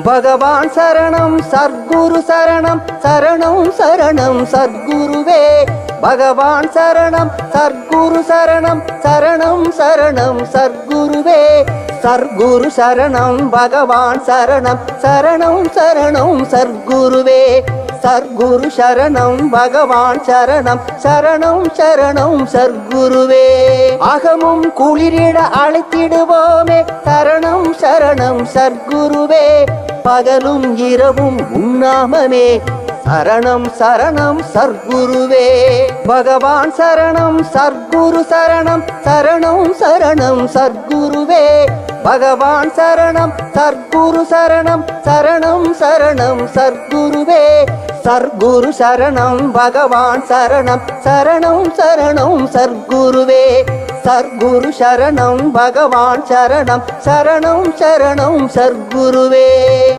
பகவான் சரணம் சர்க்குரு சரணம் சரணம் சரணம் சர்க்குருவே பகவான் சரணம் சர்க்குரு சரணம் சரணம் சரணம் சர்க்குருவே சர்க்குரு சரணம் பகவான் சரணம் சரணம் சரணம் சர்க்குருவே சர்க்குரு சரணம் பகவான் சரணம் சரணம் சரணம் சர்க்குருவே அகமும் குளிரிட அழைத்திடுவோமே சரணம் சரணம் சர்க்குருவே பகலும் இரவும் உண்ணாமமே சரணம் சரணம் சர்க்குருவே பகவான் சரணம் சர்க்குரு சரணம் சரணம் சரணம் சர்க்குருவே பகவான் சரணம் சர்க்குரு சரணம் சரணம் சரணம் சர்க்குருவே சர்க்குரு சரணம் பகவான் சரணம் சரணம் சரணம் சர்க்குருவே சர்க்குரு சரணம் பகவான் சரணம் சரணம் சரணம் சர்க்குருவே